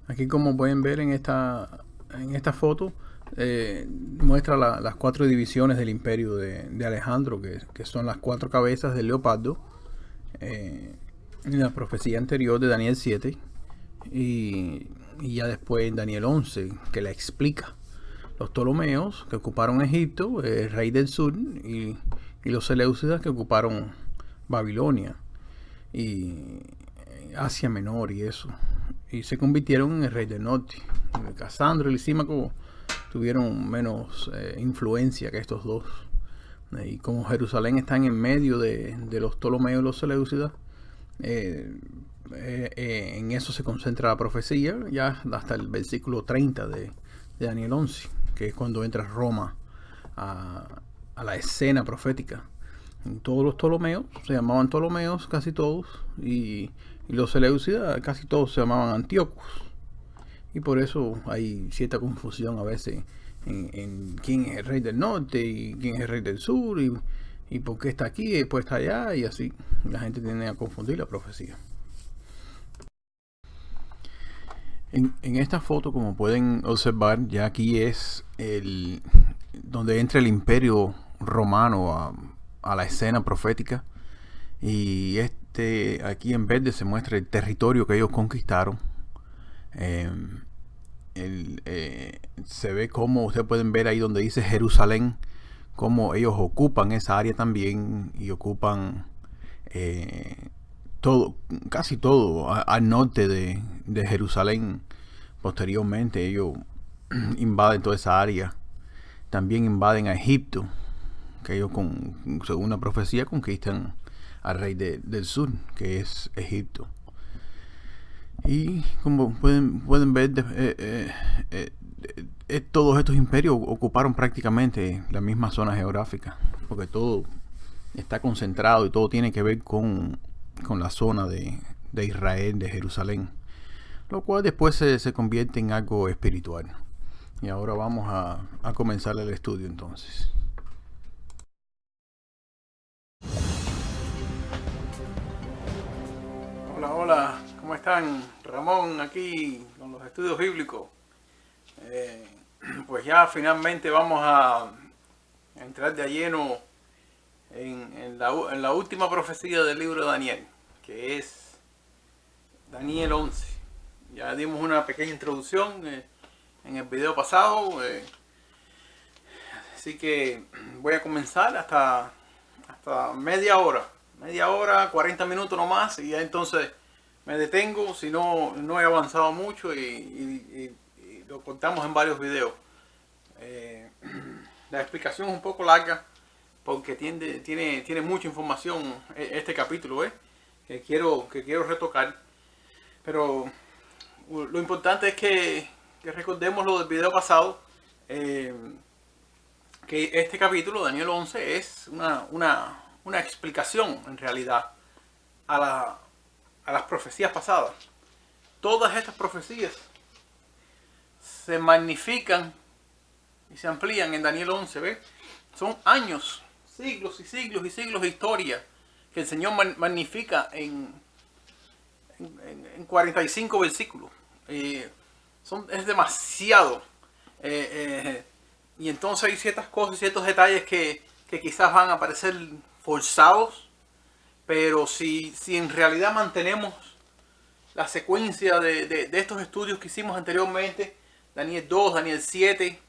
Aquí, como pueden ver en esta foto, muestra las cuatro divisiones del imperio de Alejandro, que son las cuatro cabezas del leopardo, en la profecía anterior de Daniel 7 y ya después en Daniel 11, que la explica. Los Ptolomeos, que ocuparon Egipto, el rey del sur, y los Seleucidas, que ocuparon Babilonia y Asia Menor y eso. Y se convirtieron en el rey del norte. Casandro y Lisímaco tuvieron menos influencia que estos dos. Y como Jerusalén está en medio de los Ptolomeos y los Seleucidas, en eso se concentra la profecía, ya hasta el versículo 30 de Daniel 11, que es cuando entra Roma a la escena profética. Todos los Ptolomeos se llamaban Ptolomeos, casi todos, y los Seleucidas casi todos se llamaban Antíocos. Y por eso hay cierta confusión a veces en quién es el rey del norte y quién es el rey del sur y por qué está aquí y después está allá, y así la gente tiende a confundir la profecía. En esta foto, como pueden observar, ya aquí es donde entra el imperio romano a la escena profética, y aquí en verde se muestra el territorio que ellos conquistaron. Se ve como ustedes pueden ver ahí donde dice Jerusalén, como ellos ocupan esa área también y ocupan todo, casi todo al norte de Jerusalén. Posteriormente ellos invaden toda esa área. También invaden a Egipto, que ellos según la profecía conquistan al rey del sur, que es Egipto. Y como pueden ver, todos estos imperios ocuparon prácticamente la misma zona geográfica, porque todo está concentrado y todo tiene que ver con la zona de Israel, de Jerusalén, lo cual después se convierte en algo espiritual. Y ahora vamos a comenzar el estudio entonces. Hola, hola, ¿cómo están? Ramón aquí con los estudios bíblicos. Pues ya finalmente vamos a entrar de lleno en la última profecía del libro de Daniel, que es Daniel 11. Ya dimos una pequeña introducción en el video pasado, así que voy a comenzar hasta media hora, 40 minutos nomás, y ya entonces me detengo si no he avanzado mucho y lo contamos en varios videos. La explicación es un poco larga porque tiene mucha información este capítulo, que quiero retocar, pero lo importante es que recordemos lo del video pasado, que este capítulo, Daniel 11, es una explicación en realidad a las profecías pasadas. Todas estas profecías se magnifican y se amplían en Daniel 11, ¿ves? Son años, siglos y siglos y siglos de historia que el Señor magnifica en 45 versículos. Es demasiado. Y entonces hay ciertas cosas, ciertos detalles que quizás van a parecer forzados, pero si en realidad mantenemos la secuencia de estos estudios que hicimos anteriormente, Daniel 2, Daniel 7,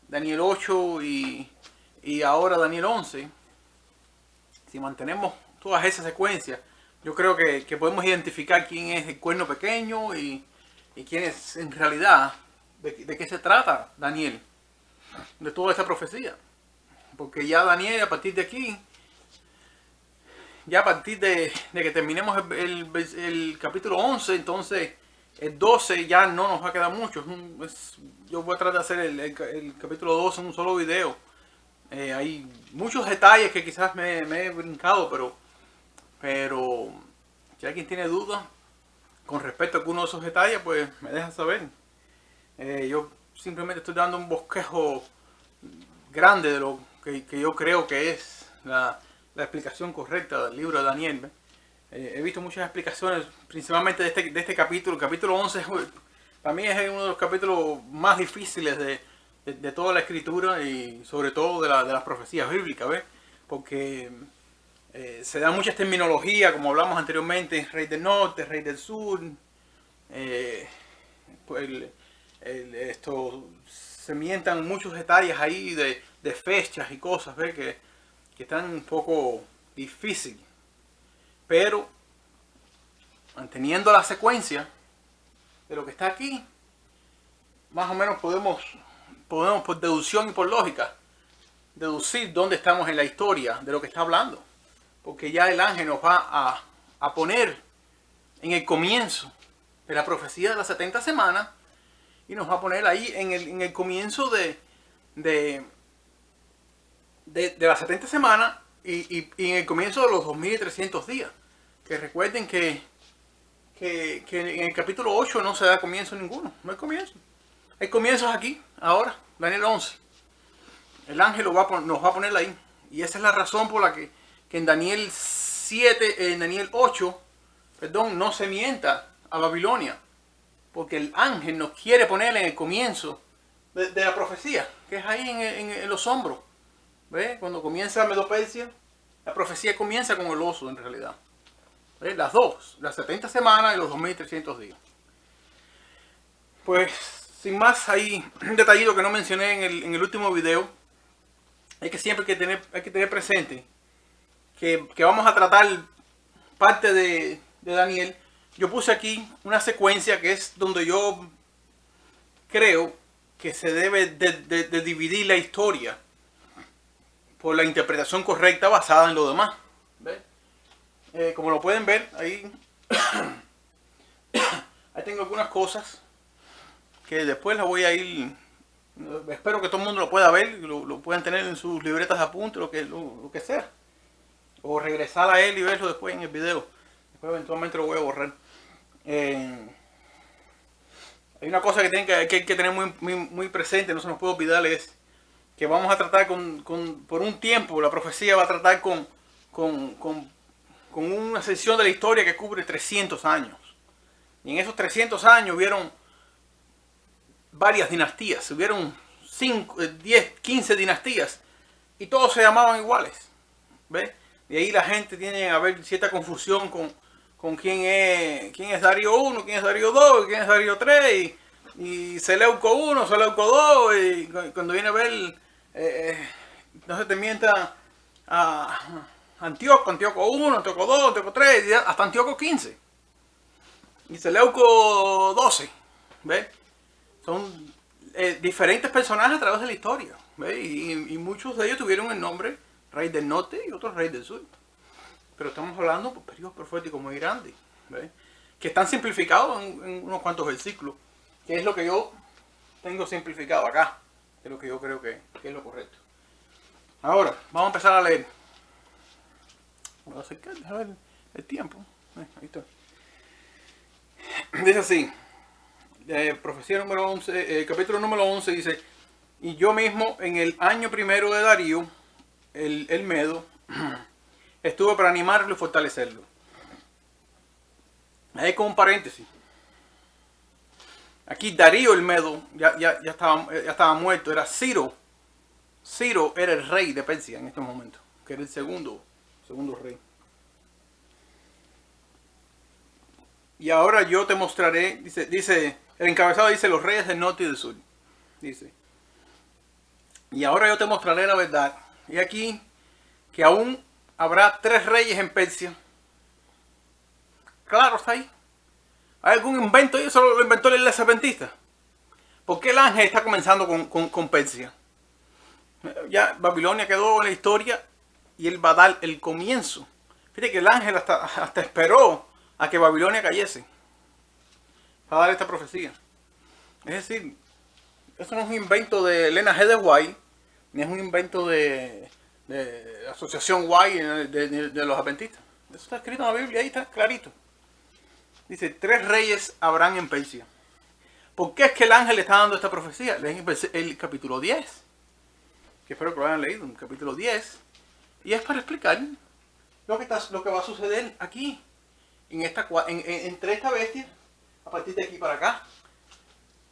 Daniel 8 y ahora Daniel 11, si mantenemos todas esas secuencias, yo creo que podemos identificar quién es el cuerno pequeño y quién es en realidad, de qué se trata Daniel, de toda esta profecía. Porque ya Daniel, a partir de aquí, ya a partir de que terminemos el capítulo 11, entonces el 12 ya no nos va a quedar mucho. Yo voy a tratar de hacer el capítulo 12 en un solo video. Hay muchos detalles que quizás me he brincado, pero si alguien tiene dudas con respecto a alguno de esos detalles, pues me deja saber. Yo simplemente estoy dando un bosquejo grande de lo que yo creo que es la explicación correcta del libro de Daniel. He visto muchas explicaciones, principalmente de este capítulo. El capítulo 11 Para mí es uno de los capítulos más difíciles de toda la escritura y sobre todo de las profecías bíblicas, ¿ves? Porque se da mucha terminología, como hablamos anteriormente, rey del norte, rey del sur, pues esto se mientan muchos detalles ahí de fechas y cosas, ¿ves? Que están un poco difíciles, pero manteniendo la secuencia de lo que está aquí, más o menos podemos por deducción y por lógica deducir dónde estamos en la historia de lo que está hablando, porque ya el ángel nos va a poner en el comienzo de la profecía de las 70 semanas y nos va a poner ahí en el comienzo de las 70 semanas y en el comienzo de los 2300 días. Que recuerden que en el capítulo 8 no se da comienzo ninguno, no hay comienzo. Hay comienzos aquí, ahora, Daniel 11. El ángel nos va a poner ahí. Y esa es la razón por la que en Daniel 7, en Daniel 8, perdón, no se mienta a Babilonia. Porque el ángel nos quiere poner en el comienzo de la profecía, que es ahí en los hombros. ¿Ve? Cuando comienza Medo-Persia, la profecía comienza con el oso en realidad. ¿Ve? Las dos, las 70 semanas y los 2300 días. Pues, sin más, hay un detallito que no mencioné en el último video. Es que siempre hay que tener presente que vamos a tratar parte de Daniel. Yo puse aquí una secuencia que es donde yo creo que se debe de dividir la historia por la interpretación correcta basada en lo demás. ¿Ves? Como lo pueden ver, ahí, ahí tengo algunas cosas que después las voy a ir... Espero que todo el mundo lo pueda ver, lo puedan tener en sus libretas de apuntes, lo que sea. O regresar a él y verlo después en el video. Después eventualmente lo voy a borrar. Hay una cosa que hay que tener muy presente, no se nos puede olvidar, es que vamos a tratar por un tiempo, la profecía va a tratar con una sección de la historia que cubre 300 años. Y en esos 300 años hubieron varias dinastías, hubieron 5, 10, 15 dinastías y todos se llamaban iguales. ¿Ves? Y ahí la gente tiene a ver cierta confusión con quién es Darío 1, quién es Darío 2, quién es Darío 3 y Seleuco 1, Seleuco 2 y cuando viene a ver no se te mienta a Antíoco 1, Antíoco 2, Antíoco 3 y hasta Antíoco 15 y Seleuco 12. ¿Ves? Son diferentes personajes a través de la historia. ¿Ves? Y muchos de ellos tuvieron el nombre Rey del Norte y otros Rey del Sur. Pero estamos hablando por periodos proféticos muy grandes, ¿ves? Que están simplificados en unos cuantos versículos, que es lo que yo tengo simplificado acá, que es lo que yo creo que es lo correcto. Ahora, vamos a empezar a leer. Voy a acercar, a ver el tiempo. Ahí está. Dice así, profecía número 11, capítulo número 11 dice: y yo mismo en el año primero de Darío, el Medo, estuve para animarlo y fortalecerlo. Ahí con un paréntesis. Aquí Darío el Medo ya estaba muerto. Era Ciro. Ciro era el rey de Persia en este momento, que era el segundo rey. Y ahora yo te mostraré, dice, el encabezado dice los reyes del norte y del sur. Dice, y ahora yo te mostraré la verdad. Y aquí que aún habrá 3 reyes en Persia. Claro, está ahí. ¿Hay algún invento? Eso lo inventó la iglesia adventista. ¿Por qué el ángel está comenzando con Persia? Ya Babilonia quedó en la historia y él va a dar el comienzo. Fíjate que el ángel hasta esperó a que Babilonia cayese para dar esta profecía. Es decir, eso no es un invento de Elena G. de White, ni es un invento de la asociación White de los adventistas. Eso está escrito en la Biblia, ahí está clarito. Dice, 3 reyes habrán en Persia. ¿Por qué es que el ángel le está dando esta profecía? Leen el capítulo 10, que espero que lo hayan leído, el capítulo 10, y es para explicar lo que va a suceder aquí, entre esta bestia, a partir de aquí para acá.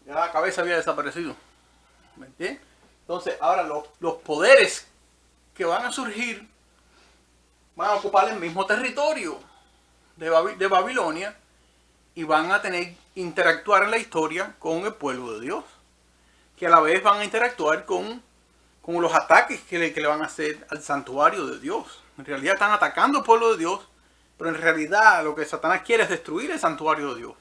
Ya la cabeza había desaparecido. ¿Me entiendes? Entonces, ahora los poderes que van a surgir van a ocupar el mismo territorio de Babilonia y van a tener interactuar en la historia con el pueblo de Dios, que a la vez van a interactuar con los ataques que le van a hacer al santuario de Dios. En realidad están atacando al pueblo de Dios, pero en realidad lo que Satanás quiere es destruir el santuario de Dios.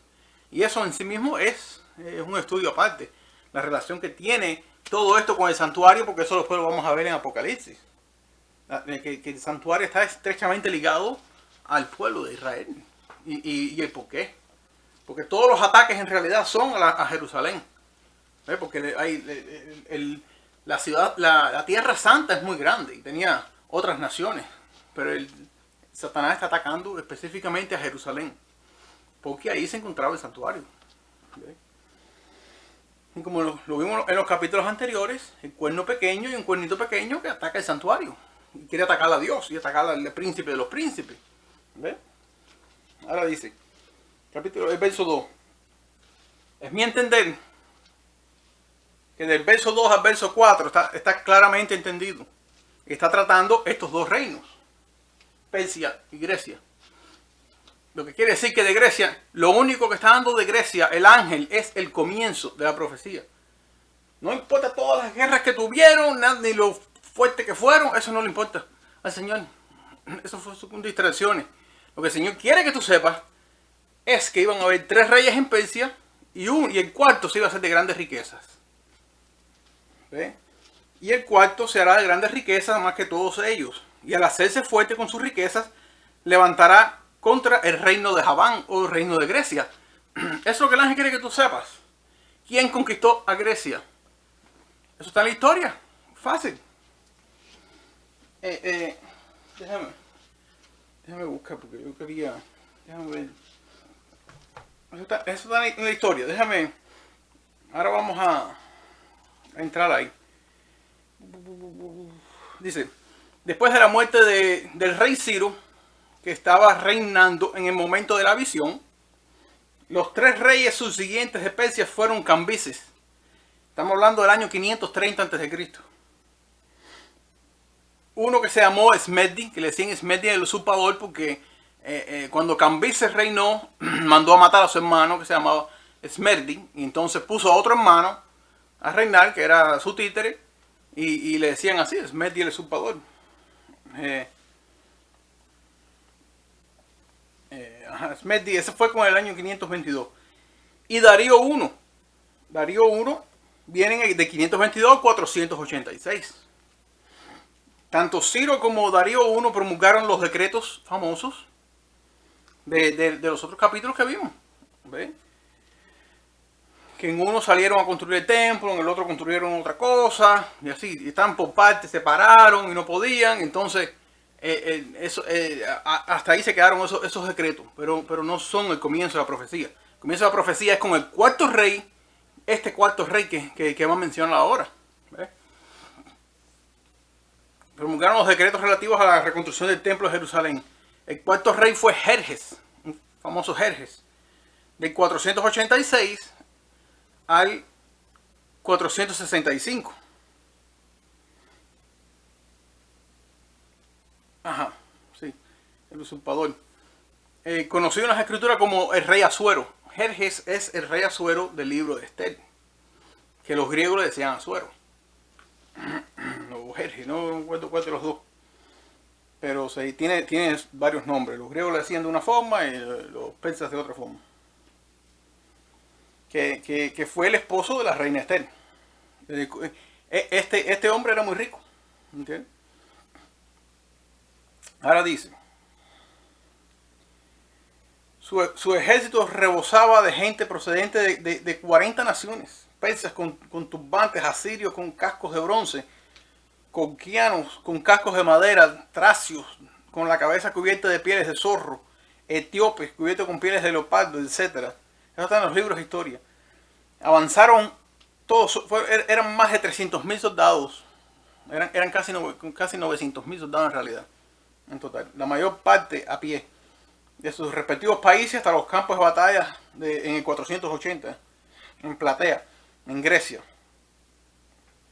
Y eso en sí mismo es un estudio aparte, la relación que tiene todo esto con el santuario, porque eso después lo vamos a ver en Apocalipsis. Que el santuario está estrechamente ligado al pueblo de Israel. Y el por qué. Porque todos los ataques en realidad son a Jerusalén. Porque la ciudad, la tierra santa es muy grande y tenía otras naciones. Pero Satanás está atacando específicamente a Jerusalén. Porque ahí se encontraba el santuario. Y como lo vimos en los capítulos anteriores, el cuerno pequeño y un cuernito pequeño que ataca el santuario. Y quiere atacar a Dios y atacar al príncipe de los príncipes. ¿Ve? Ahora dice, el verso 2. Es mi entender que del verso 2 al verso 4 está claramente entendido. Está tratando estos dos reinos, Persia y Grecia. Lo que quiere decir que de Grecia, lo único que está dando de Grecia el ángel es el comienzo de la profecía. No importa todas las guerras que tuvieron, ni lo fuerte que fueron, eso no le importa al Señor. Eso fue son distracciones. Lo que el Señor quiere que tú sepas es que iban a haber 3 reyes en Persia y el cuarto se iba a hacer de grandes riquezas. ¿Ve? Y el cuarto se hará de grandes riquezas más que todos ellos. Y al hacerse fuerte con sus riquezas, levantará contra el reino de Javán o el reino de Grecia. Eso es lo que el ángel quiere que tú sepas. ¿Quién conquistó a Grecia? Eso está en la historia. Fácil. Déjame buscar porque yo quería. Déjame ver. Eso está en la historia. Déjame. Ahora vamos a entrar ahí. Dice: después de la muerte del rey Ciro, que estaba reinando en el momento de la visión, los 3 reyes subsiguientes de Persia fueron Cambises. Estamos hablando del año 530 a.C. Uno que se llamó Esmerdi, que le decían Esmerdi el usurpador, porque cuando Cambises reinó, mandó a matar a su hermano, que se llamaba Esmerdi, y entonces puso a otro hermano a reinar, que era su títere, y le decían así, Esmerdi el usurpador. Esmerdi, ese fue con el año 522. Y Darío I vienen de 522 a 486. Tanto Ciro como Darío I promulgaron los decretos famosos de los otros capítulos que vimos. ¿Ve? Que en uno salieron a construir el templo, en el otro construyeron otra cosa, y así, y están por partes, se separaron y no podían, entonces hasta ahí se quedaron esos decretos, pero no son el comienzo de la profecía. El comienzo de la profecía es con el cuarto rey, este cuarto rey que vamos a mencionar ahora. ¿Ve? Promulgaron los decretos relativos a la reconstrucción del templo de Jerusalén. El cuarto rey fue Jerjes, un famoso Jerjes, del 486 al 465. Ajá, sí, el usurpador. Conocido en las escrituras como el rey Asuero. Jerjes es el rey Asuero del libro de Esther, que los griegos le decían Asuero. No, Jerjes, no recuerdo cuál de los dos. Pero tiene varios nombres. Los griegos le decían de una forma y los persas de otra forma. Que fue el esposo de la reina Esther. Este hombre era muy rico. ¿Entiendes? Ahora dice: su ejército rebosaba de gente procedente de 40 naciones. Persas con turbantes, asirios con cascos de bronce, colquianos con cascos de madera, tracios con la cabeza cubierta de pieles de zorro, etíopes cubiertos con pieles de leopardo, etc. Eso está en los libros de historia. Avanzaron todos, eran más de 300.000 soldados. Eran casi 900.000 soldados en realidad, en total. La mayor parte a pie, de sus respectivos países hasta los campos de batalla en el 480, en Platea. en Grecia.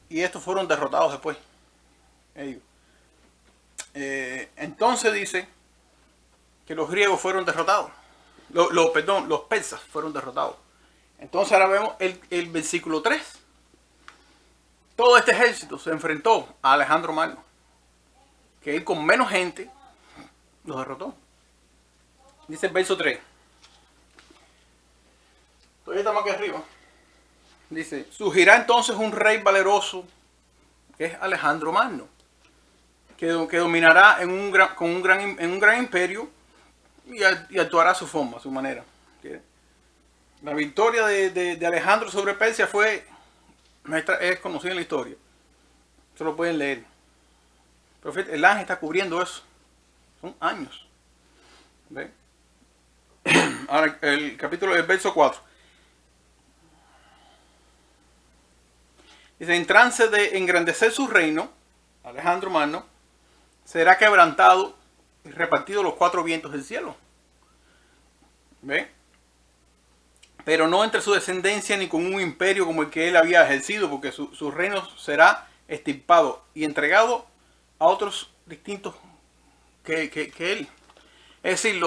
Y estos fueron derrotados después. Ellos. Entonces dice que los griegos fueron derrotados. Los persas fueron derrotados. Entonces ahora vemos el versículo 3. Todo este ejército se enfrentó a Alejandro Magno, que él con menos gente los derrotó. Dice el verso 3. Todavía estamos aquí arriba. Dice, surgirá entonces un rey valeroso, que es Alejandro Magno, que dominará en un gran imperio y actuará a su forma, a su manera. La victoria de Alejandro sobre Persia es conocida en la historia. Se lo pueden leer. Pero el ángel está cubriendo eso. Son años. ¿Ve? Ahora el verso 4. Dice, en trance de engrandecer su reino, Alejandro Magno, será quebrantado y repartido los 4 vientos del cielo. ¿Ve? Pero no entre su descendencia ni con un imperio como el que él había ejercido, porque su reino será extirpado y entregado a otros distintos que él. Es decir,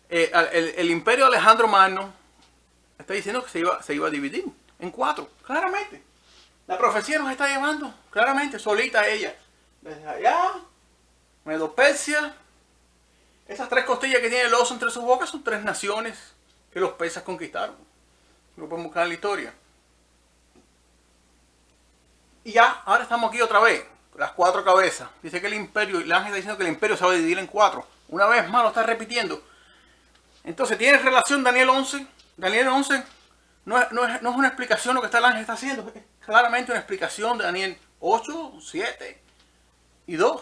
el imperio de Alejandro Magno está diciendo que se iba a dividir en 4, claramente. La profecía nos está llevando claramente, solita ella. Desde allá, Medo Persia, esas 3 costillas que tiene el oso entre sus bocas son 3 naciones que los persas conquistaron. Lo podemos buscar en la historia. Y ya, ahora estamos aquí otra vez. Las 4 cabezas. Dice que el ángel está diciendo que el imperio se va a dividir en 4. Una vez más lo está repitiendo. Entonces, ¿tiene relación Daniel 11? Daniel 11 no es una explicación lo que el ángel está haciendo. Es claramente una explicación de Daniel 8, 7 y 2.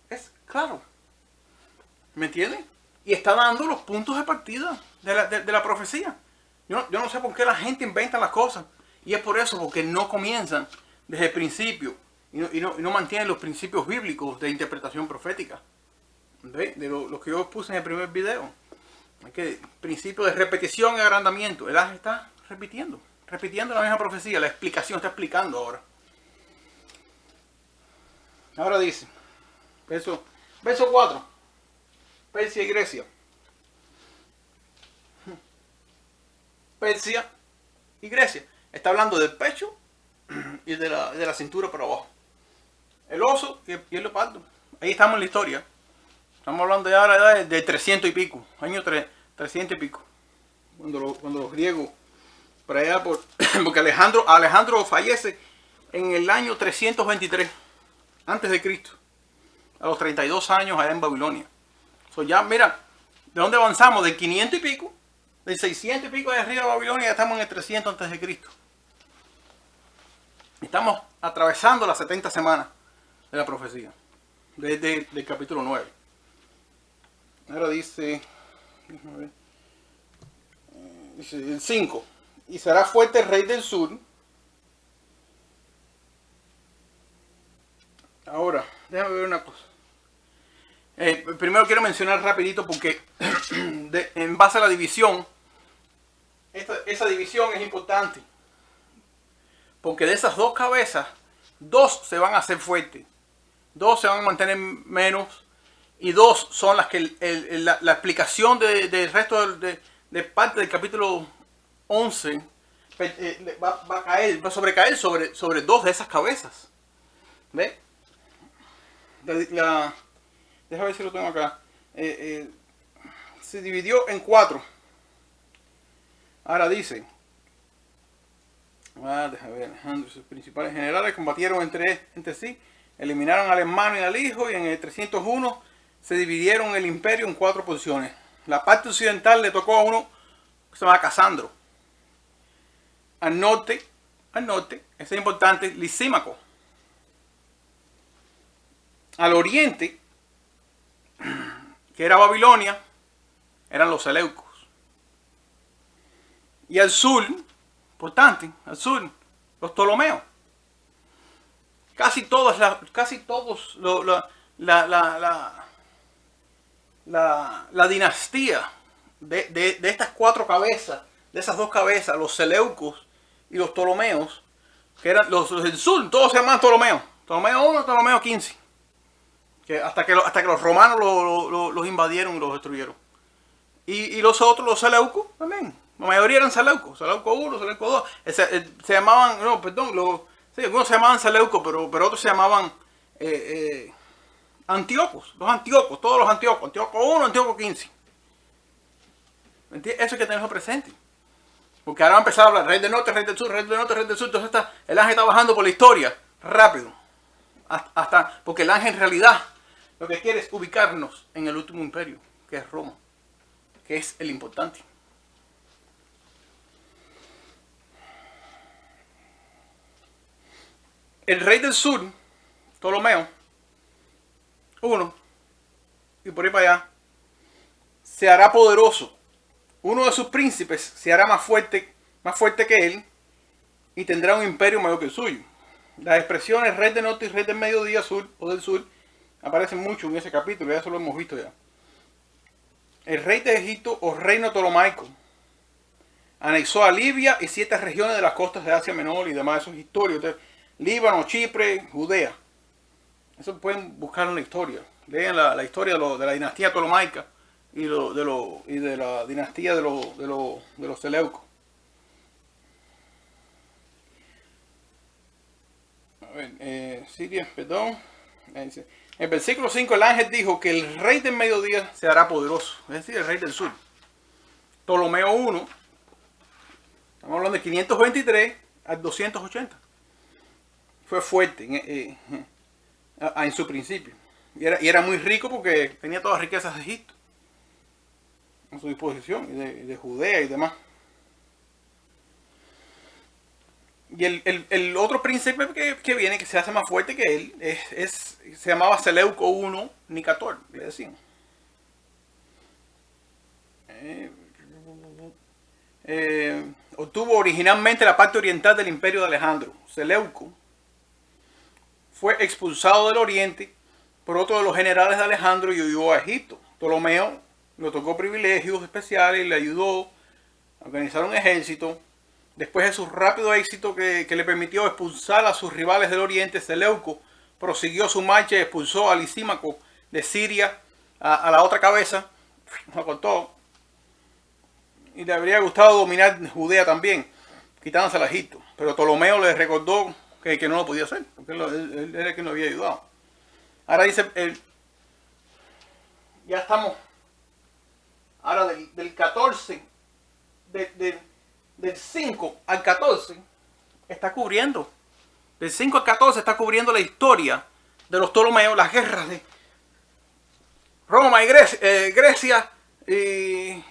Es claro. ¿Me entienden? Y está dando los puntos de partida de la profecía. Yo no sé por qué la gente inventa las cosas. Y es por eso, porque no comienzan desde el principio. Y no mantienen los principios bíblicos de interpretación profética. De lo que yo puse en el primer video. Es que principio de repetición y agrandamiento. El ángel está repitiendo la misma profecía. La explicación está explicando ahora. Ahora dice, verso 4. Persia y Grecia. Persia y Grecia. Está hablando del pecho y de la cintura para abajo. El oso y el leopardo. Ahí estamos en la historia. Estamos hablando ya ahora de 300 y pico. Año 300 y pico. Cuando los griegos, por allá, porque Alejandro fallece en el año 323 antes de Cristo. A los 32 años allá en Babilonia. Ya, mira, ¿de dónde avanzamos? Del 500 y pico. Del 600 y pico de arriba de Babilonia, ya estamos en el 300 antes de Cristo. Estamos atravesando las 70 semanas de la profecía. Desde el capítulo 9. Ahora dice el 5. Y será fuerte el rey del sur. Ahora, déjame ver una cosa. Primero quiero mencionar rapidito porque en base a la división, esa división es importante. Porque de esas 2 cabezas, 2 se van a hacer fuertes, 2 se van a mantener menos y 2 son las que la explicación del resto de parte del capítulo 11 va a sobrecaer sobre 2 de esas cabezas. ¿Ves? Déjame ver si lo tengo acá. Se dividió en 4. Ahora dice. Déjame ver. Alejandro y sus principales generales combatieron entre sí. Eliminaron al hermano y al hijo. Y en el 301 se dividieron el imperio en 4 posiciones. La parte occidental le tocó a uno que se llama Casandro. Al norte, ese es importante, Lisímaco. Al oriente, que era Babilonia, eran los Seleucos. Y al sur, importante, al sur, los Ptolomeos. Casi todos la dinastía de estas 4 cabezas, de esas 2 cabezas, los Seleucos y los Ptolomeos, que eran los del sur, todos se llamaban Ptolomeo. Ptolomeo 1, Ptolomeo 15. Hasta que los romanos los invadieron y los destruyeron. Y los otros, los Seleucos, también. La mayoría eran Seleucos. Seleuco 1, Seleuco 2. Se llamaban, no, perdón, sí, algunos se llamaban Seleucos, pero otros se llamaban Antíocos. Los Antíocos, todos los Antíocos. Antíoco 1, Antíoco 15. ¿Entiendes? Eso hay que tenerlo presente. Porque ahora va a empezar a hablar rey del norte, rey del sur, rey del norte, rey del sur. Entonces el ángel está bajando por la historia, rápido. Porque el ángel en realidad lo que quiere es ubicarnos en el último imperio, que es Roma, que es el importante. El rey del sur, Ptolomeo, 1, y por ahí para allá, se hará poderoso. Uno de sus príncipes se hará más fuerte que él y tendrá un imperio mayor que el suyo. Las expresiones rey del norte y rey del mediodía sur o del sur aparecen mucho en ese capítulo, ya eso lo hemos visto ya. El rey de Egipto o reino ptolomaico anexó a Libia y 7 regiones de las costas de Asia Menor y demás. Eso es historia. Entonces, Líbano, Chipre, Judea. Eso pueden buscar en la historia. Lean la historia de la dinastía ptolomaica y de la dinastía de los Seleucos. A ver, Siria, perdón. En el versículo 5 el ángel dijo que el rey del mediodía se hará poderoso. Es decir, el rey del sur. Ptolomeo 1. Estamos hablando de 523 al 280. Fue fuerte en su principio. Y era muy rico porque tenía todas las riquezas de Egipto a su disposición, y de Judea y demás. Y el otro príncipe que viene, que se hace más fuerte que él, se llamaba Seleuco I Nicator, le decían. Obtuvo originalmente la parte oriental del imperio de Alejandro. Seleuco fue expulsado del oriente por otro de los generales de Alejandro y huyó a Egipto. Ptolomeo le otorgó privilegios especiales y le ayudó a organizar un ejército. Después de su rápido éxito que le permitió expulsar a sus rivales del oriente, Seleuco prosiguió su marcha y expulsó a Lisímaco de Siria a la otra cabeza. Lo cortó. Y le habría gustado dominar Judea también, quitándose a Egipto. Pero Ptolomeo le recordó que no lo podía hacer, porque él era el que nos había ayudado. Ahora dice, ya estamos, ahora del 14, del 5 al 14, está cubriendo. Del 5 al 14 está cubriendo la historia de los Ptolomeos, las guerras de Roma y Grecia, el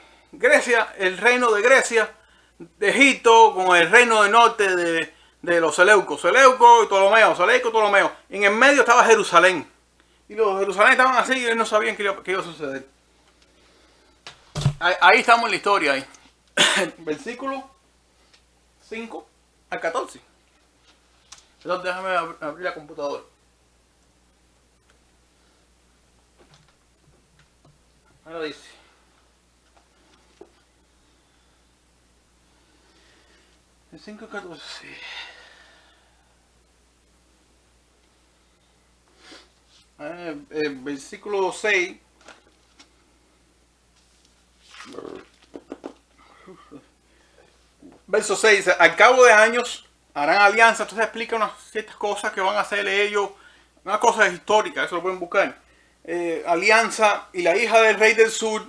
reino de Grecia, de Egipto, con el reino del norte de los Seleucos. Seleuco y Ptolomeo, Seleuco y Ptolomeo. En el medio estaba Jerusalén. Y los Jerusalén estaban así y ellos no sabían qué iba a suceder. Ahí estamos en la historia. Ahí. Versículo 5 al 14. Entonces déjame abrir la computadora. Ahora dice. El 5 al 14. Versículo 6. Verso 6 dice, al cabo de años harán alianza. Entonces explica unas ciertas cosas que van a hacer ellos, unas cosas históricas, eso lo pueden buscar. Alianza, y la hija del rey del sur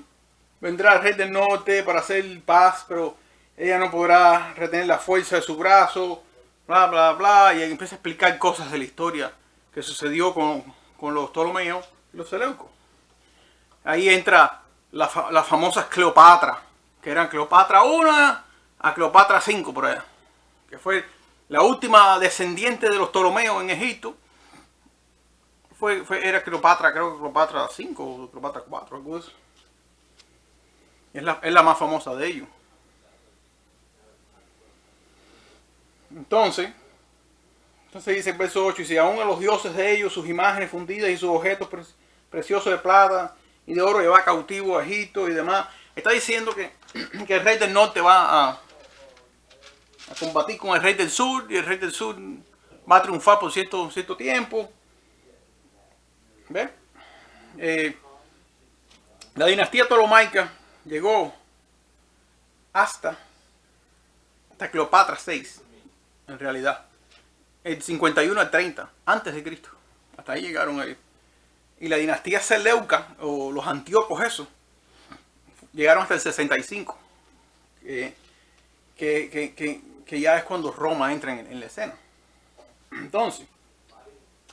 vendrá al rey del norte para hacer paz, pero ella no podrá retener la fuerza de su brazo, bla bla bla, y empieza a explicar cosas de la historia que sucedió con los Ptolomeos y los Seleucos. Ahí entra las famosas Cleopatra, que eran Cleopatra 1 a Cleopatra 5 por allá, que fue la última descendiente de los Ptolomeos en Egipto. Era Cleopatra, creo que Cleopatra 5 o Cleopatra 4, algo de eso. Es la más famosa de ellos. Entonces dice el verso 8, y si aún a los dioses de ellos, sus imágenes fundidas y sus objetos preciosos de plata y de oro lleva cautivo a Egipto y demás. Está diciendo que el rey del norte va a combatir con el rey del sur, y el rey del sur va a triunfar por cierto tiempo. ¿Ves? La dinastía Ptolomaica llegó hasta Cleopatra VI, en realidad. El 51 al 30, antes de Cristo. Hasta ahí llegaron ellos. Y la dinastía Seleuca, o los antíocos esos, llegaron hasta el 65. Que ya es cuando Roma entra en la escena. Entonces,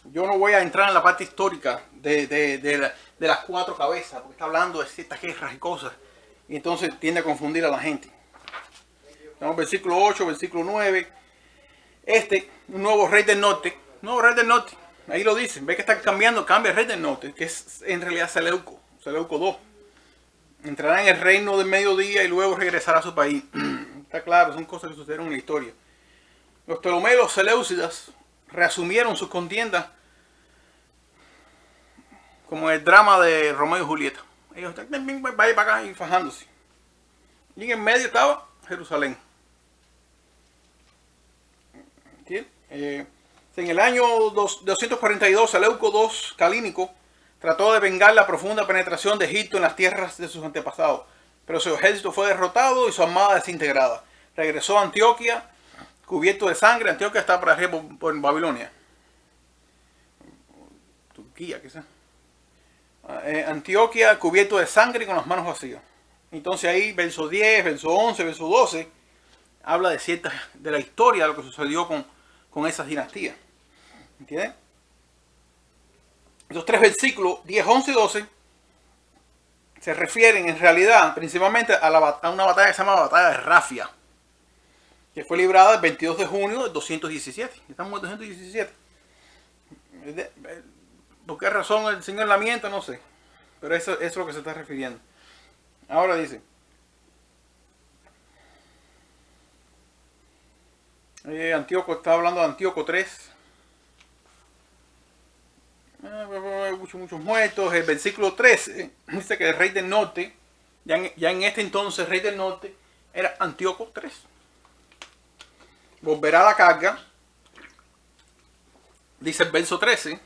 yo no voy a entrar en la parte histórica de las cuatro cabezas, porque está hablando de ciertas guerras y cosas, y entonces tiende a confundir a la gente. Tenemos versículo 8, versículo 9. Un nuevo rey del norte, ahí lo dicen, ve que está cambiando, cambia el rey del norte, que es en realidad Seleuco II. Entrará en el reino del mediodía y luego regresará a su país. Está claro, son cosas que sucedieron en la historia. Los Ptolomeos Seleucidas reasumieron sus contiendas como el drama de Romeo y Julieta. Ellos están para acá y fajándose. Y en el medio estaba Jerusalén. En el año 242, Seleuco II Calínico trató de vengar la profunda penetración de Egipto en las tierras de sus antepasados, pero su ejército fue derrotado y su armada desintegrada. Regresó a Antioquía cubierto de sangre. Antioquía está por arriba por Babilonia. Turquía, quizás. Antioquía cubierto de sangre y con las manos vacías. Entonces ahí, verso 10, verso 11, verso 12, habla de la historia de lo que sucedió con esas dinastías. ¿Entienden? Esos tres versículos, 10, 11 y 12, se refieren en realidad principalmente a una batalla que se llama Batalla de Rafia, que fue librada el 22 de junio del 217. Estamos en 217. ¿Por qué razón el Señor la mienta? No sé. Pero eso es lo que se está refiriendo. Ahora dice. Antíoco está hablando de Antíoco III. Muchos muertos. El versículo 13 dice que el rey del norte, ya en este entonces el rey del norte, era Antíoco III. Volverá a la carga. Dice el verso 13.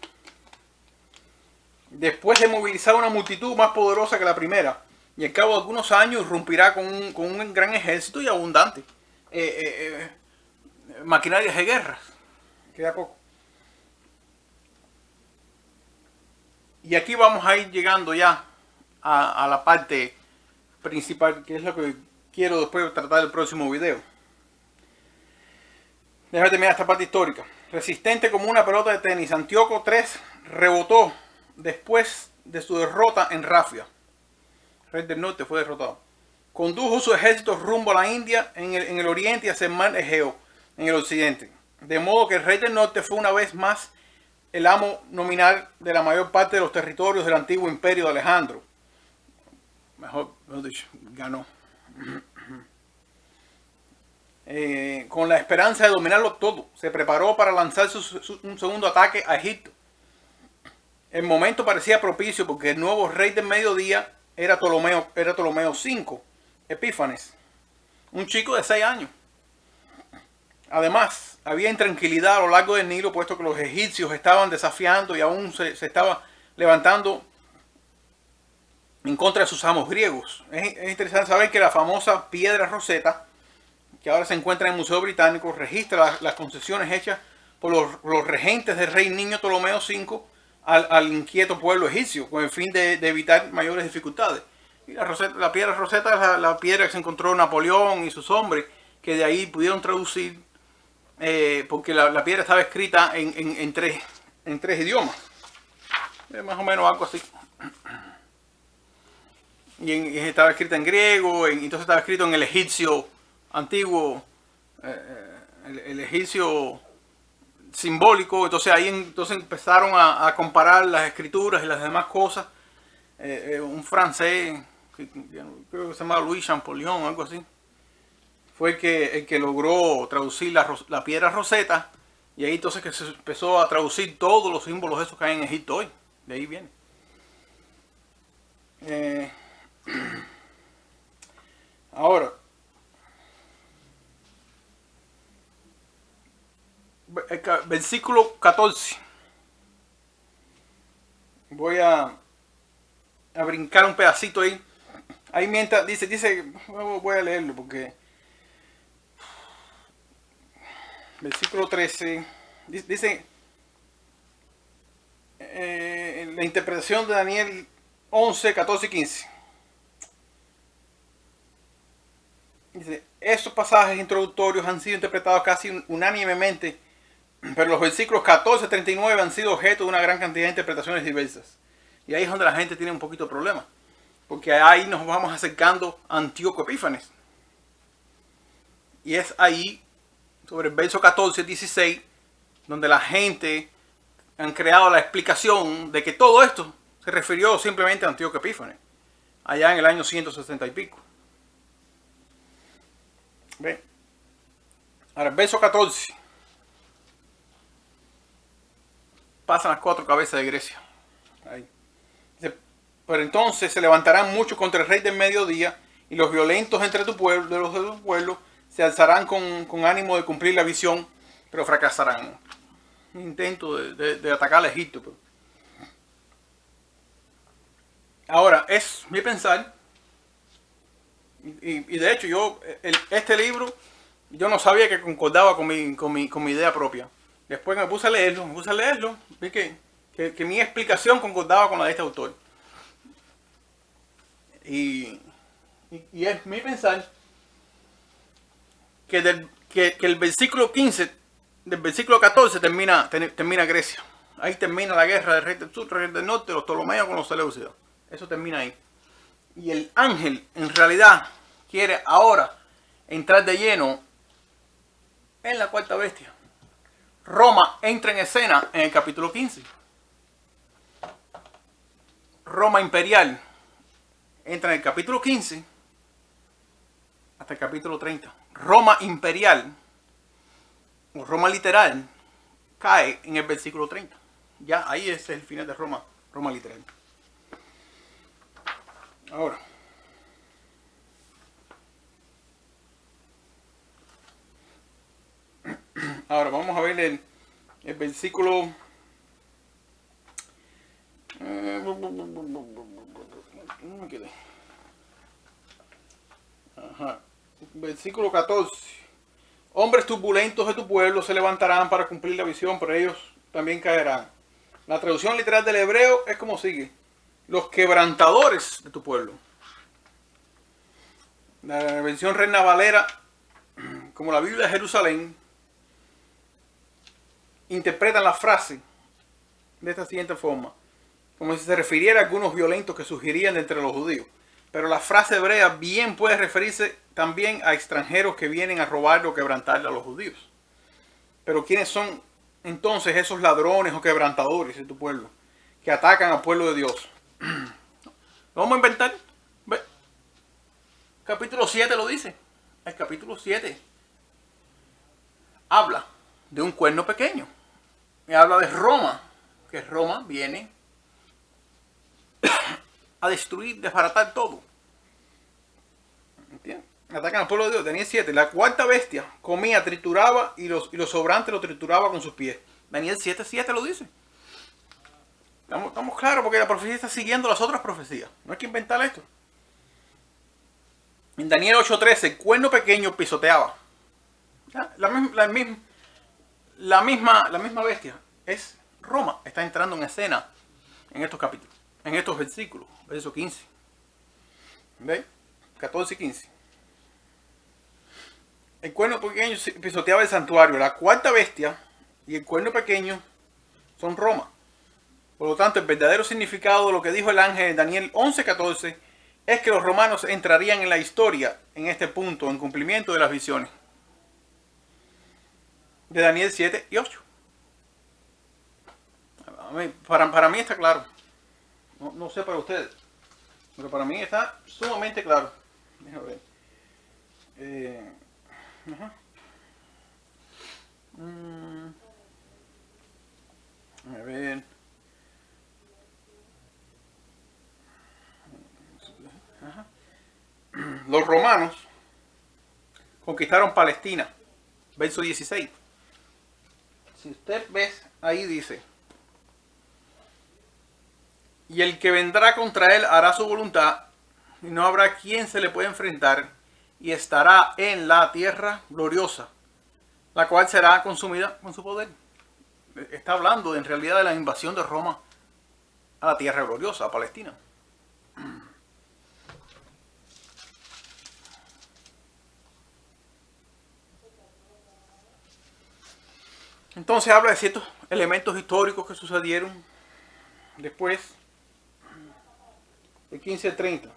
Después de movilizar una multitud más poderosa que la primera, y al cabo de algunos años irrumpirá con un gran ejército y abundante maquinarias de guerras. Queda poco. Y aquí vamos a ir llegando ya a la parte principal, que es lo que quiero después tratar el próximo video. Déjame terminar esta parte histórica. Resistente como una pelota de tenis, Antíoco III rebotó después de su derrota en Rafia. El rey del norte fue derrotado. Condujo su ejército rumbo a la India en el oriente y hacia el mar Egeo en el occidente. De modo que el rey del norte fue una vez más el amo nominal de la mayor parte de los territorios del antiguo imperio de Alejandro. Mejor dicho, ganó. Con la esperanza de dominarlo todo, se preparó para lanzar un segundo ataque a Egipto. El momento parecía propicio porque el nuevo rey del mediodía era Ptolomeo V, Epífanes, un chico de 6 años. Además, había intranquilidad a lo largo del Nilo, puesto que los egipcios estaban desafiando y aún se estaba levantando en contra de sus amos griegos. Es interesante saber que la famosa piedra Rosetta, que ahora se encuentra en el Museo Británico, registra las concesiones hechas por los regentes del rey niño Ptolomeo V al inquieto pueblo egipcio, con el fin de evitar mayores dificultades. Y la piedra Rosetta es la piedra que se encontró Napoleón y sus hombres, que de ahí pudieron traducir, porque la piedra estaba escrita en tres idiomas. Más o menos algo así. Y estaba escrita en griego, entonces estaba escrito en el egipcio antiguo, el egipcio simbólico. Entonces ahí empezaron a comparar las escrituras y las demás cosas. Un francés, creo que se llama Louis Champollion o algo así, fue el que logró traducir la piedra Rosetta, y ahí entonces que se empezó a traducir todos los símbolos esos que hay en Egipto hoy. De ahí viene. Ahora, versículo 14. Voy a brincar un pedacito ahí. Ahí mientras dice, voy a leerlo porque versículo 13 dice la interpretación de Daniel 11, 14 y 15. Dice, estos pasajes introductorios han sido interpretados casi unánimemente, pero los versículos 14 a 39 han sido objeto de una gran cantidad de interpretaciones diversas. Y ahí es donde la gente tiene un poquito de problema, porque ahí nos vamos acercando a Antíoco Epífanes. Y es ahí, sobre el verso 14 y 16, donde la gente han creado la explicación de que todo esto se refirió simplemente a Antíoco Epífanes, allá en el año 160 y pico. ¿Ven? Ahora, el verso 14. Pasan las 4 cabezas de Grecia. Ahí. Dice, pero entonces se levantarán muchos contra el rey del mediodía, y los violentos entre tu pueblo, de tu pueblo, se alzarán con ánimo de cumplir la visión, pero fracasarán. Un intento de atacar a Egipto. Pero. Ahora, es mi pensar, y de hecho este libro, yo no sabía que concordaba con mi idea propia. Después me puse a leerlo, vi que mi explicación concordaba con la de este autor. Y es mi pensar que el versículo 15, del versículo 14 termina Grecia. Ahí termina la guerra del rey del sur, rey del norte, los Ptolomeos con los Seleucidas. Eso termina ahí. Y el ángel en realidad quiere ahora entrar de lleno en la cuarta bestia. Roma entra en escena en el capítulo 15. Roma imperial entra en el capítulo 15 hasta el capítulo 30. Roma imperial o Roma literal cae en el versículo 30. Ya ahí es el final de Roma literal. Ahora vamos a ver el versículo. ¿Dónde me quedé? Versículo 14. Hombres turbulentos de tu pueblo se levantarán para cumplir la visión, pero ellos también caerán. La traducción literal del hebreo es como sigue: los quebrantadores de tu pueblo. La versión Reina Valera, como la Biblia de Jerusalén, interpretan la frase de esta siguiente forma, como si se refiriera a algunos violentos que surgirían de entre los judíos. Pero la frase hebrea bien puede referirse también a extranjeros que vienen a robarle o quebrantarle a los judíos. Pero ¿quiénes son entonces esos ladrones o quebrantadores de tu pueblo que atacan al pueblo de Dios? ¿Lo vamos a inventar? ¿Ve? Capítulo 7 lo dice. El capítulo 7 habla de un cuerno pequeño. Y habla de Roma, que Roma viene a destruir, desbaratar todo. ¿Entiendes? Atacan al pueblo de Dios. Daniel 7. La cuarta bestia comía, trituraba y los sobrantes lo trituraba con sus pies. Daniel 7:7 lo dice. Estamos claros porque la profecía está siguiendo las otras profecías. No hay que inventar esto. En Daniel 8:13, el cuerno pequeño pisoteaba. La misma bestia es Roma. Está entrando en escena en estos capítulos, en estos versículos, verso 15. ¿Veis? 14 y 15. El cuerno pequeño pisoteaba el santuario. La cuarta bestia y el cuerno pequeño son Roma. Por lo tanto, el verdadero significado de lo que dijo el ángel en Daniel 11:14 es que los romanos entrarían en la historia en este punto, en cumplimiento de las visiones de Daniel 7 y 8. Para mí está claro. No sé para ustedes, pero para mí está sumamente claro. Déjame ver. A ver. Los romanos conquistaron Palestina, verso 16. si usted ve, ahí dice, y el que vendrá contra él hará su voluntad, y no habrá quien se le pueda enfrentar, y estará en la tierra gloriosa, la cual será consumida con su poder. Está hablando en realidad de la invasión de Roma a la tierra gloriosa, a Palestina. Entonces habla de ciertos elementos históricos que sucedieron después de 1530.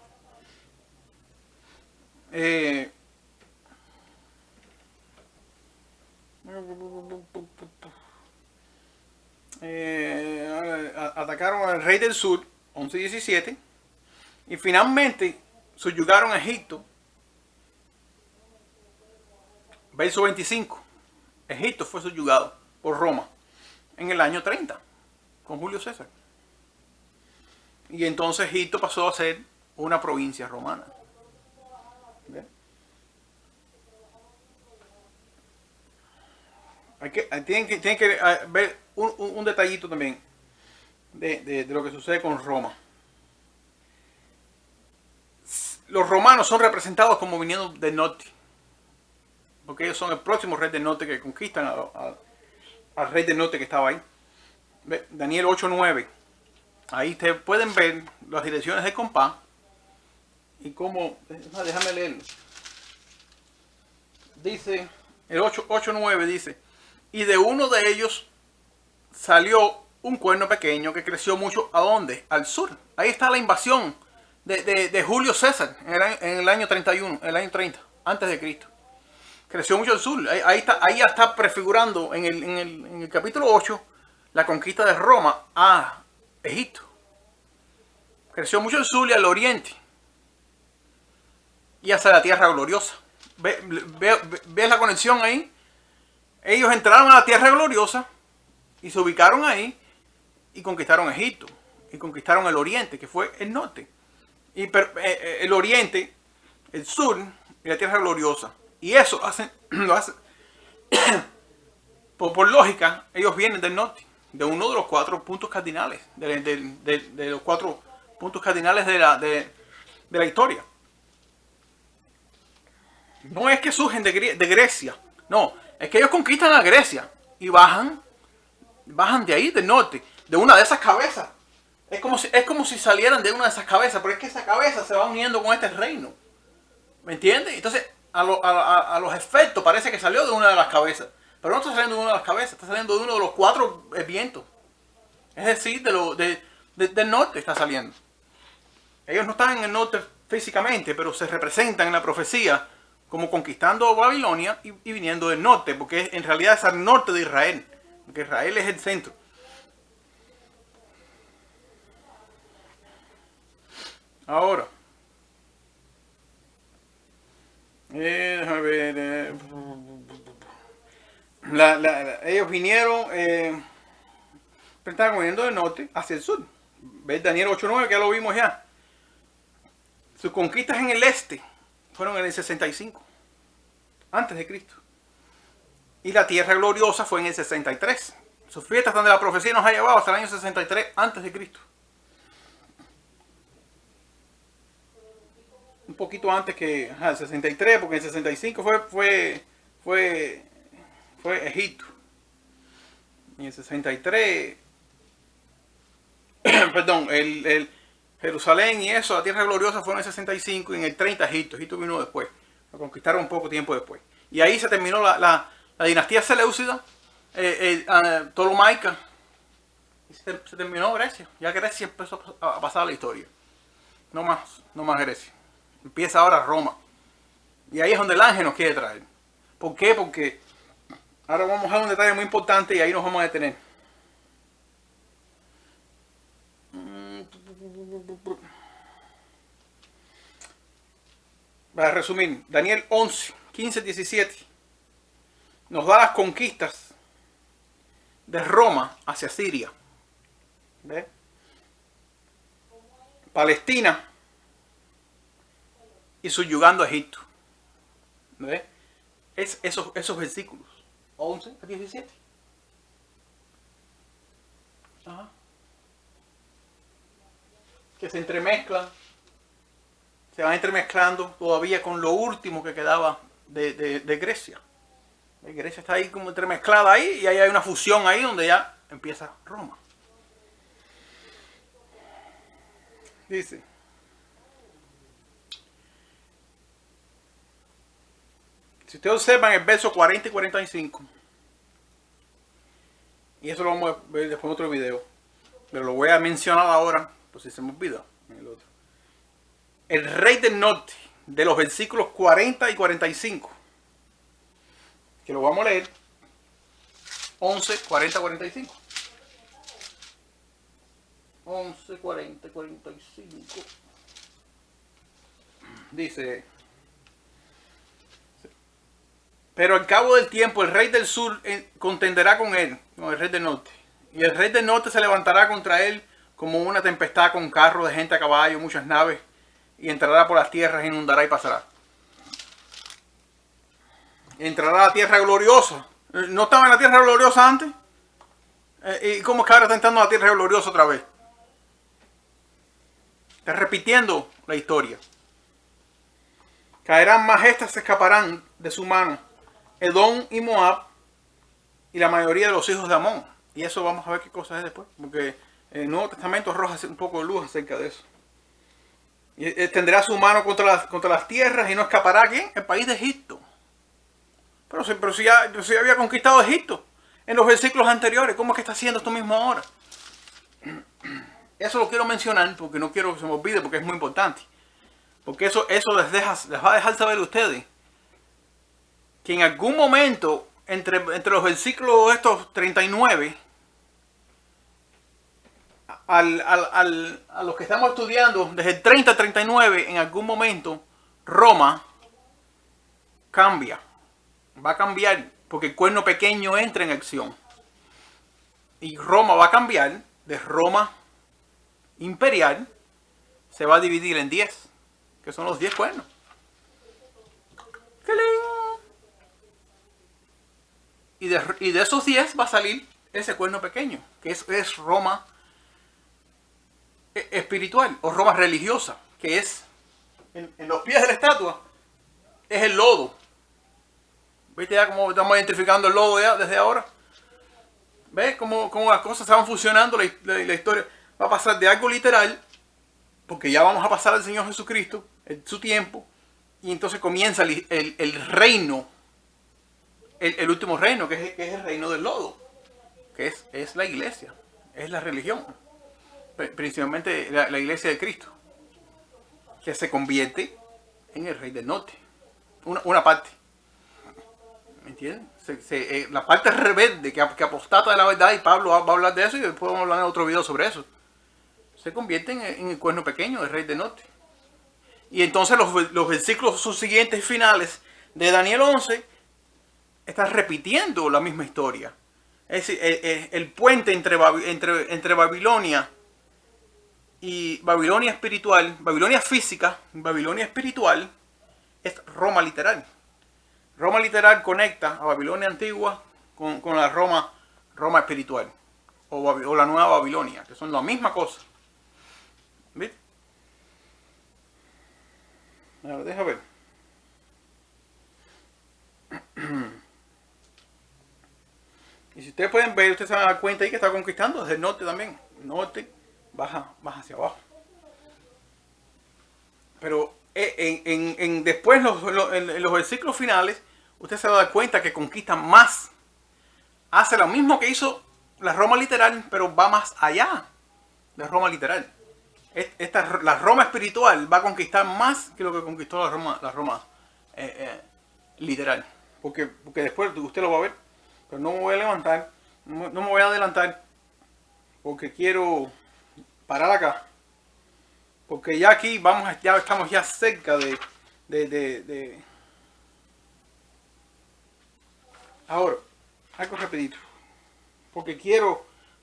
Atacaron al rey del sur, 11-17, y finalmente subyugaron a Egipto. Verso 25. Egipto fue subyugado por Roma en el año 30 con Julio César. Y entonces Egipto pasó a ser una provincia romana. ¿Ve? Tienen que ver un detallito también de lo que sucede con Roma. Los romanos son representados como viniendo del norte, porque ellos son el próximo rey del norte que conquistan al rey del norte que estaba ahí. ¿Ve? Daniel 8:9. Ahí ustedes pueden ver las direcciones del compás y cómo. Déjame leerlo. Dice, el 8:9 dice, y de uno de ellos salió un cuerno pequeño que creció mucho. ¿A dónde? Al sur. Ahí está la invasión de Julio César en el año 31, el año 30, antes de Cristo. Creció mucho al sur. Ahí ya está prefigurando en el capítulo 8 la conquista de Roma a Egipto. Creció mucho al sur y al oriente. Y hacia la tierra gloriosa. ¿Ves la conexión ahí? Ellos entraron a la tierra gloriosa y se ubicaron ahí y conquistaron Egipto. Y conquistaron el oriente, que fue el norte. Y el oriente, el sur y la tierra gloriosa. Y eso lo hacen por lógica, ellos vienen del norte, de uno de los 4 puntos cardinales, de los 4 puntos cardinales de la historia. No es que surgen de Grecia, no, es que ellos conquistan a Grecia y bajan de ahí, del norte, de una de esas cabezas. Es como si salieran de una de esas cabezas, pero es que esa cabeza se va uniendo con este reino. ¿Me entiendes? Entonces, a los efectos parece que salió de una de las cabezas, pero no está saliendo de una de las cabezas, está saliendo de uno de los 4 vientos. Es decir, del norte está saliendo. Ellos no están en el norte físicamente, pero se representan en la profecía como conquistando Babilonia y viniendo del norte, porque en realidad es al norte de Israel, porque Israel es el centro. Ahora, déjame ver, ellos vinieron, estaban viniendo del norte hacia el sur. ¿Ves? Daniel 8:9, que ya lo vimos ya. Sus conquistas en el este fueron en el 65, antes de Cristo. Y la tierra gloriosa fue en el 63. Sus fiestas donde la profecía nos ha llevado hasta el año 63, antes de Cristo. Un poquito antes que el 63, porque en el 65 fue Egipto. Y en el 63, perdón, el Jerusalén y eso, la tierra gloriosa fue en el 65 y en el 30 Egipto. Egipto vino después. Lo conquistaron un poco tiempo después. Y ahí se terminó la dinastía seleucida, Ptolomaica. Y se terminó Grecia. Ya Grecia empezó a pasar la historia. No más Grecia. Empieza ahora Roma. Y ahí es donde el ángel nos quiere traer. ¿Por qué? Porque ahora vamos a ver un detalle muy importante y ahí nos vamos a detener. Para resumir, Daniel 11, 15, 17 nos da las conquistas de Roma hacia Siria. ¿Ve? Palestina y subyugando a Egipto. ¿Ve? Esos versículos 11 a 17. Ajá. Que se entremezclan, se van entremezclando todavía con lo último que quedaba de Grecia. Grecia está ahí como entremezclada ahí y ahí hay una fusión ahí donde ya empieza Roma. Dice, si ustedes observan el verso 40 y 45, y eso lo vamos a ver después en otro video, pero lo voy a mencionar ahora, por si se me olvida en el otro. El rey del norte, de los versículos 40 y 45, que lo vamos a leer, 11, 40, 45. 11, 40, 45. Dice, pero al cabo del tiempo el rey del sur contenderá con él, con el rey del norte. Y el rey del norte se levantará contra él como una tempestad con carros de gente a caballo, muchas naves, y entrará por las tierras, inundará y pasará. Entrará a la tierra gloriosa. ¿No estaba en la tierra gloriosa antes? ¿Y cómo es que ahora está entrando a la tierra gloriosa otra vez? Está repitiendo la historia. Caerán más estas, se escaparán de su mano, Edom y Moab, y la mayoría de los hijos de Amón. Y eso vamos a ver qué cosa es después, porque el Nuevo Testamento arroja un poco de luz acerca de eso. Y extenderá su mano contra las tierras y no escapará, ¿quién? El país de Egipto. Pero si ya había conquistado Egipto en los versículos anteriores, ¿cómo es que está haciendo esto mismo ahora? Eso lo quiero mencionar porque no quiero que se me olvide, porque es muy importante. Porque eso les va a dejar saber a ustedes que en algún momento, entre los versículos estos 39, a los que estamos estudiando, desde el 30 al 39, en algún momento, Roma cambia. Va a cambiar porque el cuerno pequeño entra en acción. Y Roma va a cambiar de Roma imperial, se va a dividir en 10, que son los 10 cuernos. Y de esos 10 va a salir ese cuerno pequeño, que es Roma espiritual o Roma religiosa, que es en los pies de la estatua, es el lodo. ¿Viste ya cómo estamos identificando el lodo ya desde ahora? ¿Ves cómo las cosas se van fusionando? La historia va a pasar de algo literal, porque ya vamos a pasar al Señor Jesucristo en su tiempo, y entonces comienza el reino, el último reino, que es el reino del lodo, que es la iglesia, es la religión, principalmente la iglesia de Cristo, que se convierte en el rey del norte, una parte. ¿Me entienden? La parte rebelde que apostata de la verdad, y Pablo va a hablar de eso y después vamos a hablar en otro video sobre eso, se convierte en el cuerno pequeño del rey del norte. Y entonces los versículos subsiguientes y finales de Daniel 11 están repitiendo la misma historia. Es decir, el puente entre Babilonia y Babilonia espiritual, Babilonia física, Babilonia espiritual, es Roma literal. Roma literal conecta a Babilonia antigua con la Roma espiritual, o la nueva Babilonia, que son la misma cosa. ¿Viste? Ahora, deja ver. Y si ustedes pueden ver, ustedes se van a dar cuenta ahí que está conquistando desde el norte también. El norte baja hacia abajo. Pero después en los versículos finales, usted se va a dar cuenta que conquista más. Hace lo mismo que hizo la Roma literal, pero va más allá de Roma literal. La Roma espiritual va a conquistar más que lo que conquistó la Roma literal. Porque después usted lo va a ver. Pero no me voy a levantar, no me voy a adelantar, porque quiero parar acá. Porque ya aquí ya estamos ya cerca de ahora, algo rapidito. Porque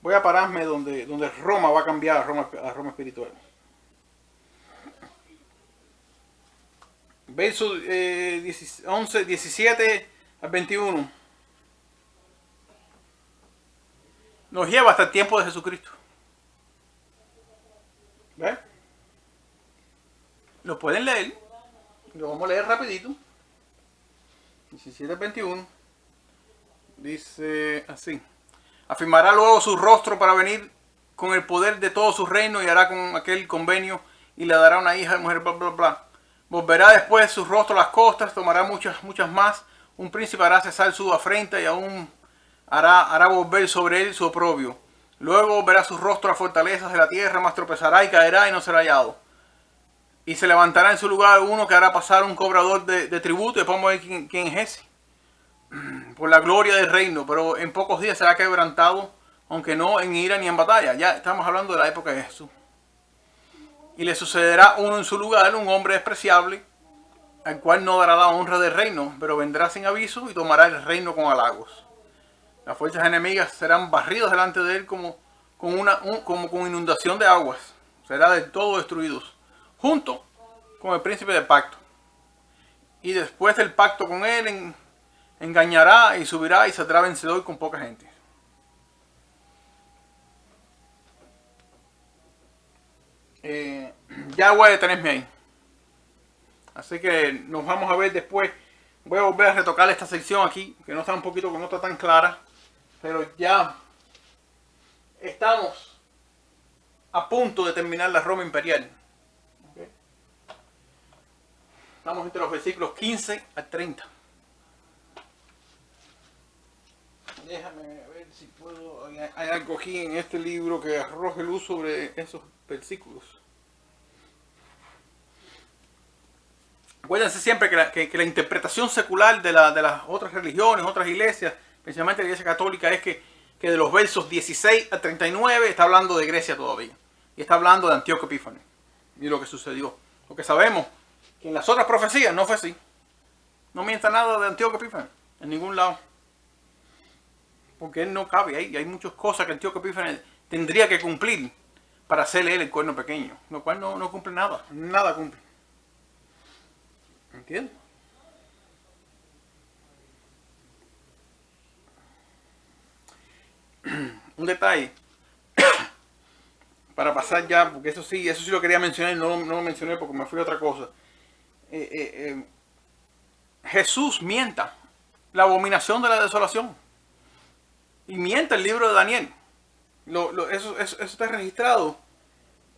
voy a pararme donde Roma va a cambiar a Roma espiritual. Verso 11, 17 al 21. nos lleva hasta el tiempo de Jesucristo. ¿Ves? Lo pueden leer. Lo vamos a leer rapidito. 17:21. Dice así. Afirmará luego su rostro para venir con el poder de todo su reino y hará con aquel convenio y le dará una hija de mujer, bla, bla, bla. Volverá después su rostro a las costas, tomará muchas más. Un príncipe hará cesar su afrenta y aún hará volver sobre él su oprobio. Luego volverá su rostro a las fortalezas de la tierra, mas tropezará y caerá y no será hallado. Y se levantará en su lugar uno que hará pasar un cobrador de tributo, y podemos ver quién es ese. Por la gloria del reino, pero en pocos días será quebrantado, aunque no en ira ni en batalla. Ya estamos hablando de la época de Jesús. Y le sucederá uno en su lugar, un hombre despreciable, al cual no dará la honra del reino, pero vendrá sin aviso y tomará el reino con halagos. Las fuerzas enemigas serán barridas delante de él como con inundación de aguas. Será del todo destruidos, junto con el príncipe del pacto. Y después del pacto con él, engañará y subirá y saldrá vencedor con poca gente. Ya voy a detenerme ahí. Así que nos vamos a ver después. Voy a volver a retocar esta sección aquí, que no está que no está tan clara. Pero ya estamos a punto de terminar la Roma imperial. ¿Okay? Estamos entre los versículos 15 al 30. Déjame ver si puedo. Hay algo aquí en este libro que arroje luz sobre esos versículos. Acuérdense siempre que la interpretación secular de las otras religiones, otras iglesias, especialmente la iglesia católica, es que de los versos 16 a 39 está hablando de Grecia todavía. Y está hablando de Antíoco Epífanes y lo que sucedió. Porque sabemos que en las otras profecías no fue así. No mienta nada de Antíoco Epífanes en ningún lado. Porque él no cabe ahí. Hay muchas cosas que Antíoco Epífanes tendría que cumplir para hacerle él el cuerno pequeño. Lo cual no cumple nada. Nada cumple. ¿Entiendes? Un detalle para pasar ya, porque eso sí lo quería mencionar y no lo mencioné porque me fui a otra cosa. Jesús mienta la abominación de la desolación y mienta el libro de Daniel. Eso está registrado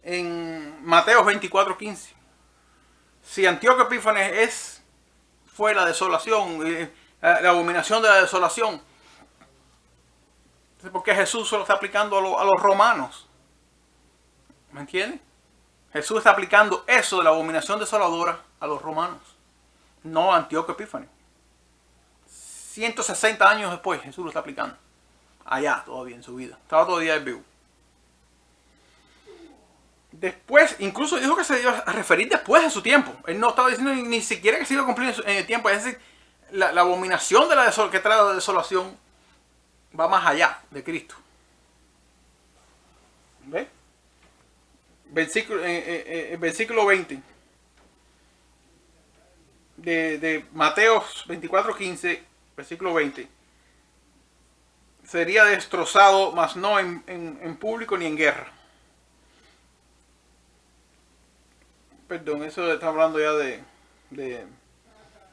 en Mateo 24:15. Si Antíoco Epífanes fue la desolación, la abominación de la desolación, porque Jesús se lo está aplicando a los romanos. ¿Me entiendes? Jesús está aplicando eso de la abominación desoladora a los romanos, no a Antíoco Epífanes. 160 años después Jesús lo está aplicando. Allá todavía en su vida. Estaba todavía en vivo. Después, incluso dijo que se iba a referir después de su tiempo. Él no estaba diciendo ni siquiera que se iba a cumplir en el tiempo. Es decir, la abominación de que trae la desolación va más allá de Cristo. ¿Ves? Versículo 20 de Mateo 24:15, versículo 20. Sería destrozado, mas no en público ni en guerra. Perdón, eso está hablando ya del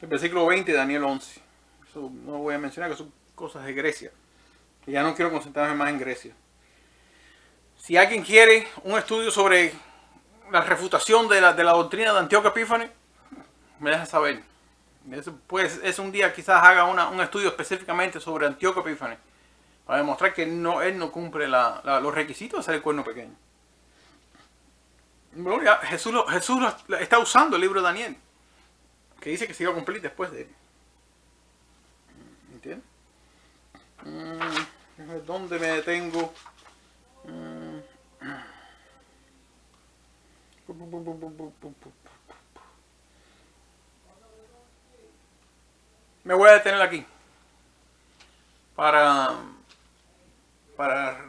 versículo 20 de Daniel 11. Eso no voy a mencionar, que son cosas de Grecia. Y ya no quiero concentrarme más en Grecia. Si alguien quiere un estudio sobre la refutación de la doctrina de Antíoco Epífanes, me deja saber. Pues un día quizás haga un estudio específicamente sobre Antíoco Epífanes, para demostrar que él no cumple los requisitos de ser el cuerno pequeño. Bueno, Jesús está usando el libro de Daniel, que dice que se iba a cumplir después de él. ¿Entiendes? ¿Dónde me detengo? Me voy a detener aquí para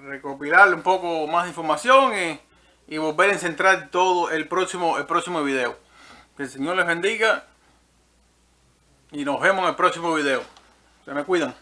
recopilar un poco más de información y volver a centrar todo el próximo video. Que el Señor les bendiga y nos vemos en el próximo video. Se me cuidan.